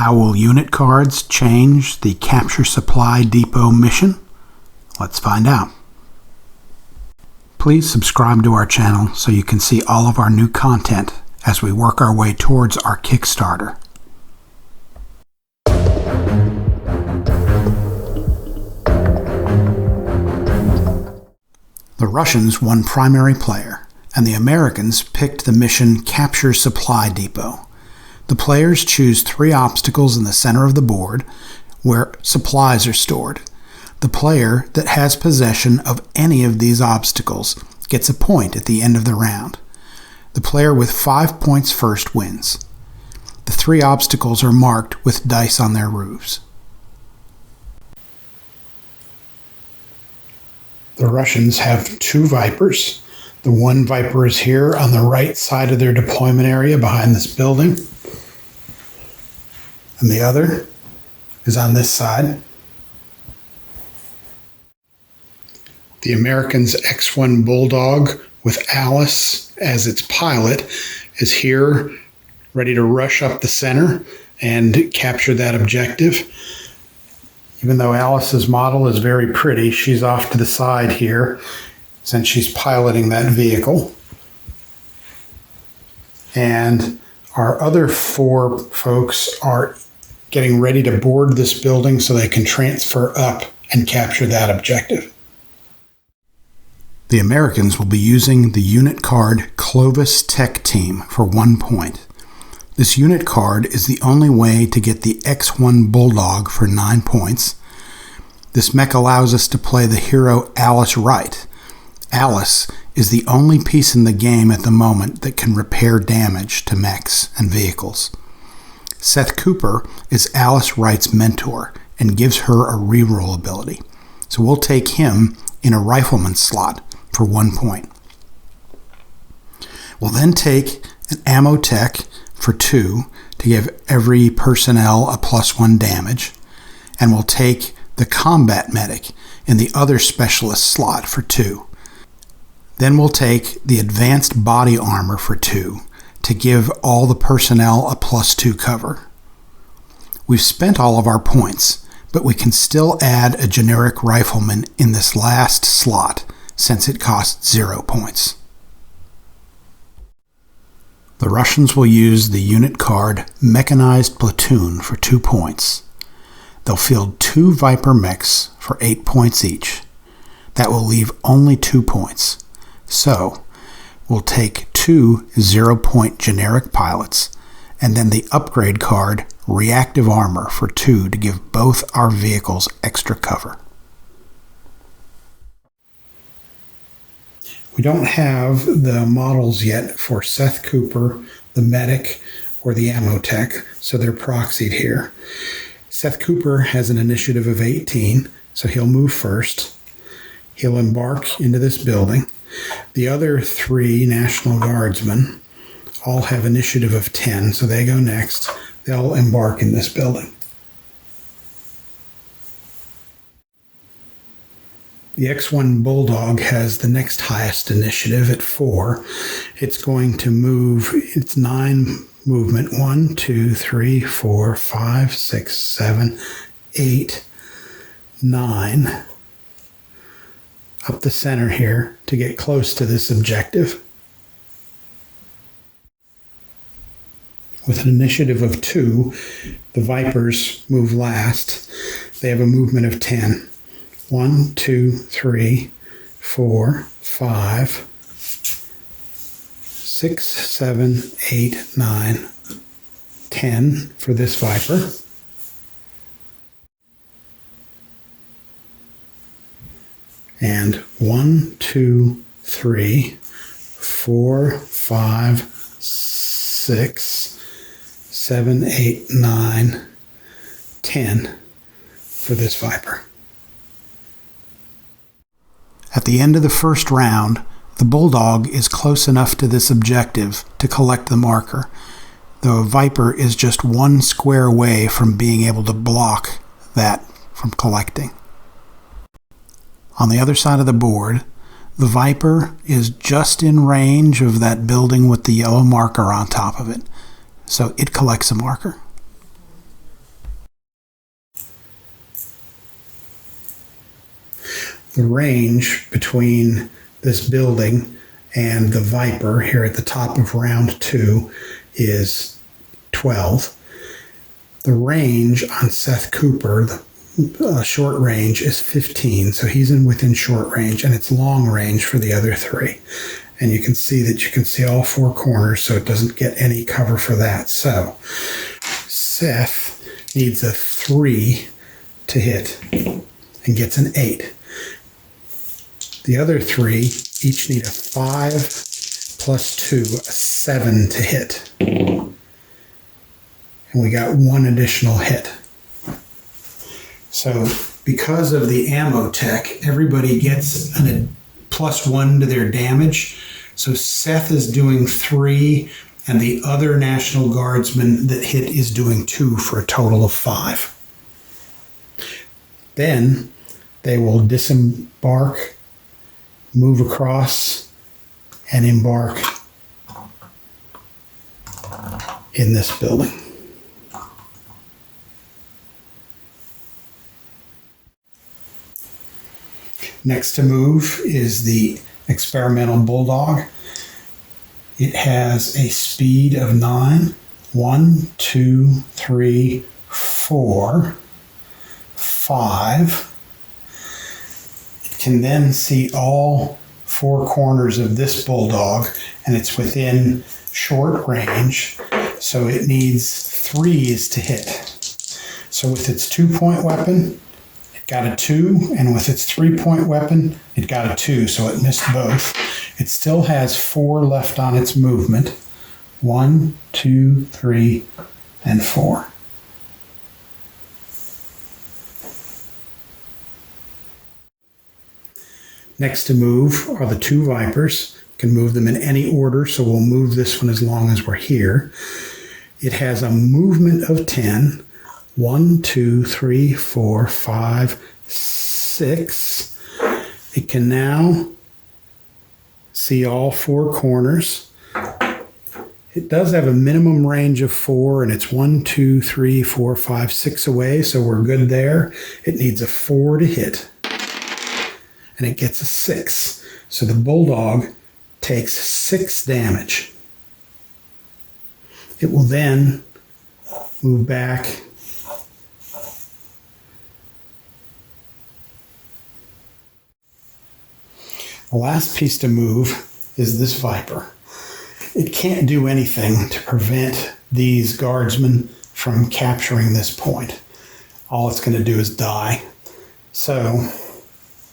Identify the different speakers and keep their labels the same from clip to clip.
Speaker 1: How will unit cards change the Capture Supply Depot mission? Let's find out. Please subscribe to our channel so you can see all of our new content as we work our way towards our Kickstarter. The Russians won primary player, and the Americans picked the mission Capture Supply Depot. The players choose 3 obstacles in the center of the board where supplies are stored. The player that has possession of any of these obstacles gets a point at the end of the round. The player with 5 points first wins. The 3 obstacles are marked with dice on their roofs. The Russians have 2 Vipers. The one Viper is here on the right side of their deployment area behind this building. And the other is on this side. The Americans' X-1 Bulldog with Alice as its pilot is here, ready to rush up the center and capture that objective. Even though Alice's model is very pretty, she's off to the side here since she's piloting that vehicle. And our other 4 folks are getting ready to board this building so they can transfer up and capture that objective. The Americans will be using the unit card Clovis Tech Team for 1 point. This unit card is the only way to get the X-1 Bulldog for 9 points. This mech allows us to play the hero Alice Wright. Alice is the only piece in the game at the moment that can repair damage to mechs and vehicles. Seth Cooper is Alice Wright's mentor and gives her a reroll ability, so we'll take him in a rifleman slot for 1 point. We'll then take an ammo tech for 2 to give every personnel a +1 damage, and we'll take the combat medic in the other specialist slot for 2. Then we'll take the advanced body armor for 2 to give all the personnel a +2 cover. We've spent all of our points, but we can still add a generic rifleman in this last slot since it costs 0 points. The Russians will use the unit card Mechanized Platoon for 2 points. They'll field 2 Viper mechs for 8 points each. That will leave only 2 points. So, we'll take 2 0-point generic pilots, and then the upgrade card Reactive Armor for 2 to give both our vehicles extra cover. We don't have the models yet for Seth Cooper, the medic, or the ammo tech, so they're proxied here. Seth Cooper has an initiative of 18, so he'll move first. He'll embark into this building. The other 3 National Guardsmen all have initiative of 10, so they go next. They'll embark in this building. The X-1 Bulldog has the next highest initiative at 4. It's going to move its 9 movement. 1, 2, 3, 4, 5, 6, 7, 8, 9. Up the center here to get close to this objective. With an initiative of 2, the Vipers move last. They have a movement of 10. 1, 2, 3, 4, 5, 6, 7, 8, 9, 10 for this Viper. And 1, 2, 3, 4, 5, 6, 7, 8, 9, 10 for this Viper. At the end of the first round, the Bulldog is close enough to this objective to collect the marker, though a Viper is just 1 square away from being able to block that from collecting. On the other side of the board, the Viper is just in range of that building with the yellow marker on top of it, so it collects a marker. the range between this building and the Viper here at the top of round 2 is 12. The range on Seth Cooper, the short range, is 15, so he's within short range, and it's long range for the other 3. And you can see that you can see all 4 corners, so it doesn't get any cover for that. So Seth needs a 3 to hit and gets an 8. The other 3 each need a 5 plus 2, a 7 to hit. And we got 1 additional hit. So because of the ammo tech, everybody gets a +1 to their damage. So Seth is doing 3, and the other National Guardsman that hit is doing 2 for a total of 5. Then they will disembark, move across, and embark in this building. Next to move is the experimental bulldog. It has a speed of 9. 1, 2, 3, 4, 5. It can then see all 4 corners of this bulldog, and it's within short range, so it needs 3s to hit. So with its 2-point weapon, it got a 2, and with its 3-point weapon, it got a 2, so it missed both. It still has 4 left on its movement. 1, 2, 3, and 4. Next to move are the 2 Vipers. You can move them in any order, so we'll move this one as long as we're here. It has a movement of 10. 1, 2, 3, 4, 5, 6. It can now see all 4 corners. It does have a minimum range of 4, and it's 1, 2, 3, 4, 5, 6 away, so we're good there. It needs a 4 to hit, and it gets a 6. So the bulldog takes 6 damage. It will then move back The last piece to move is this Viper. It can't do anything to prevent these guardsmen from capturing this point. All it's going to do is die. So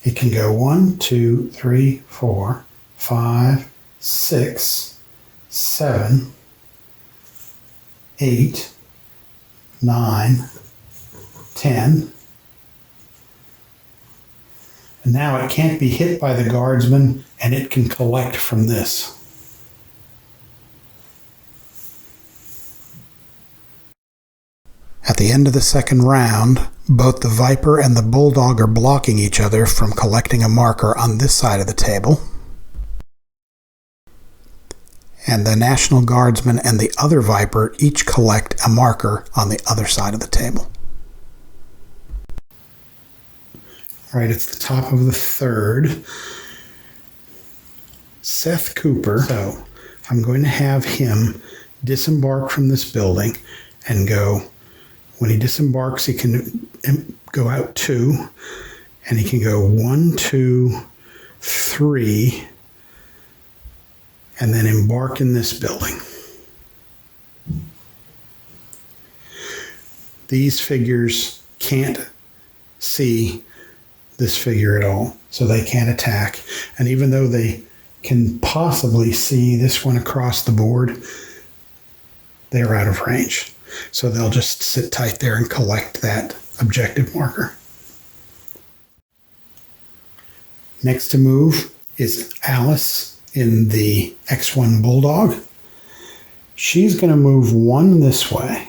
Speaker 1: it can go 1, 2, 3, 4, 5, 6, 7, 8, 9, 10. And now it can't be hit by the guardsman, and it can collect from this. At the end of the second round, both the Viper and the Bulldog are blocking each other from collecting a marker on this side of the table. And the National Guardsman and the other Viper each collect a marker on the other side of the table. All right, it's the top of the third. Seth Cooper. So I'm going to have him disembark from this building and go. When he disembarks, he can go out 2, and he can go 1, 2, 3, and then embark in this building. These figures can't see this figure at all, so they can't attack. And even though they can possibly see this one across the board, they're out of range. So they'll just sit tight there and collect that objective marker. Next to move is Alice in the X1 Bulldog. She's going to move 1 this way.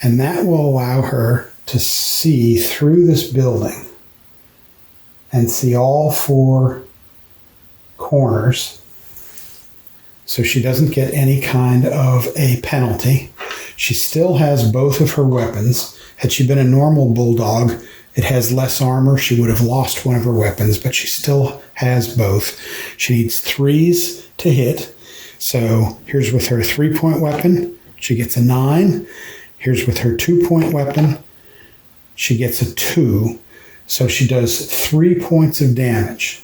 Speaker 1: And that will allow her to see through this building and see all 4 corners. So she doesn't get any kind of a penalty. She still has both of her weapons. Had she been a normal bulldog, It has less armor. She would have lost one of her weapons, but she still has both. She needs 3s to hit. So here's with her 3-point weapon. She gets a 9. Here's with her 2-point weapon. She gets a 2. So she does 3 points of damage.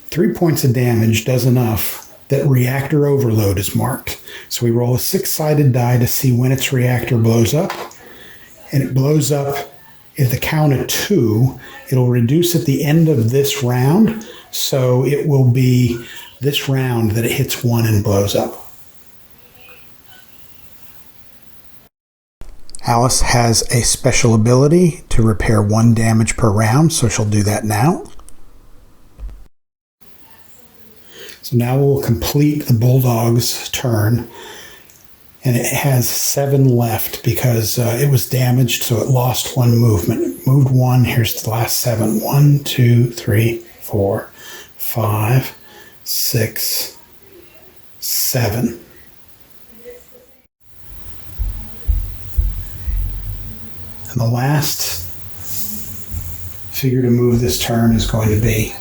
Speaker 1: Three points of damage does enough that reactor overload is marked. So we roll a 6-sided die to see when its reactor blows up. And it blows up at the count of 2. It'll reduce at the end of this round. So it will be this round that it hits 1 and blows up. Alice has a special ability to repair 1 damage per round, so she'll do that now. So now we'll complete the Bulldog's turn, and it has 7 left because it was damaged, so it lost 1 movement. It moved 1. Here's the last 7. 1, 2, 3, 4, 5, 6, 7. And the last figure to move this turn is going to be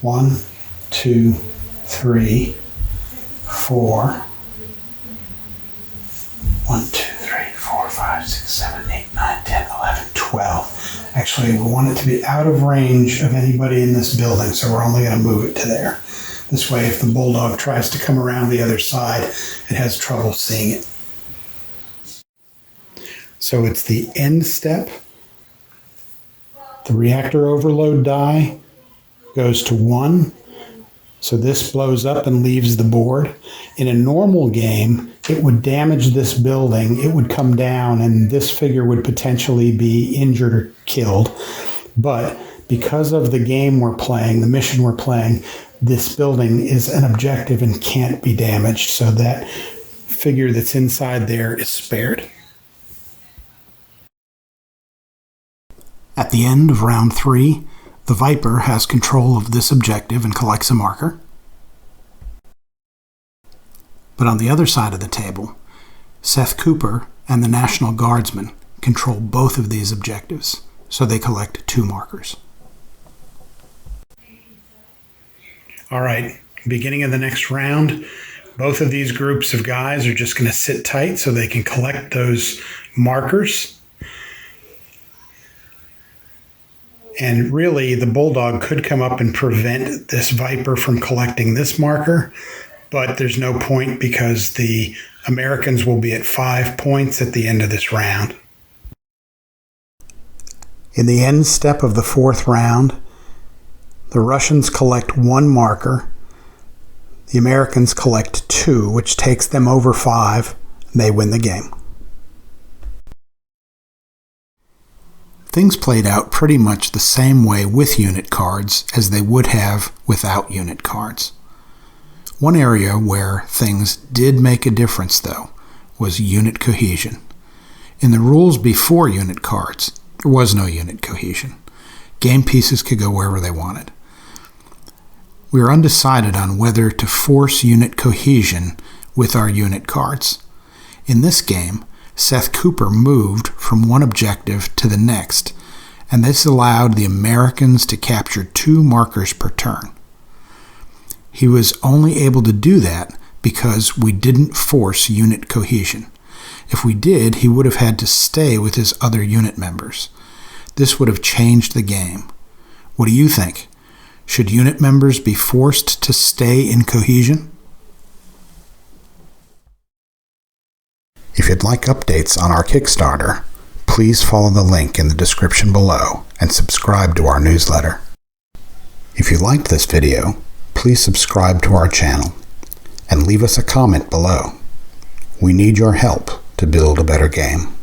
Speaker 1: 1, 2, 3, 4. 1, 2, 3, 4, 5, 6, 7, 8, 9, 10, 11, 12. Actually, we want it to be out of range of anybody in this building, so we're only going to move it to there. This way, if the Bulldog tries to come around the other side, it has trouble seeing it. So it's the end step. The reactor overload die goes to 1. So this blows up and leaves the board. In a normal game, it would damage this building. It would come down and this figure would potentially be injured or killed. But because of the game we're playing, the mission we're playing, this building is an objective and can't be damaged. So that figure that's inside there is spared. At the end of round 3, the Viper has control of this objective and collects a marker. But on the other side of the table, Seth Cooper and the National Guardsmen control both of these objectives, so they collect 2 markers. All right, beginning of the next round, both of these groups of guys are just going to sit tight so they can collect those markers. And really, the Bulldog could come up and prevent this Viper from collecting this marker, but there's no point because the Americans will be at 5 points at the end of this round. In the end step of the 4th round, the Russians collect 1 marker. The Americans collect 2, which takes them over 5, and they win the game. Things played out pretty much the same way with unit cards as they would have without unit cards. One area where things did make a difference, though, was unit cohesion. In the rules before unit cards, there was no unit cohesion. Game pieces could go wherever they wanted. We were undecided on whether to force unit cohesion with our unit cards. In this game, Seth Cooper moved from one objective to the next, and this allowed the Americans to capture 2 markers per turn. He was only able to do that because we didn't force unit cohesion. If we did, he would have had to stay with his other unit members. This would have changed the game. What do you think? Should unit members be forced to stay in cohesion? If you'd like updates on our Kickstarter, please follow the link in the description below and subscribe to our newsletter. If you liked this video, please subscribe to our channel and leave us a comment below. We need your help to build a better game.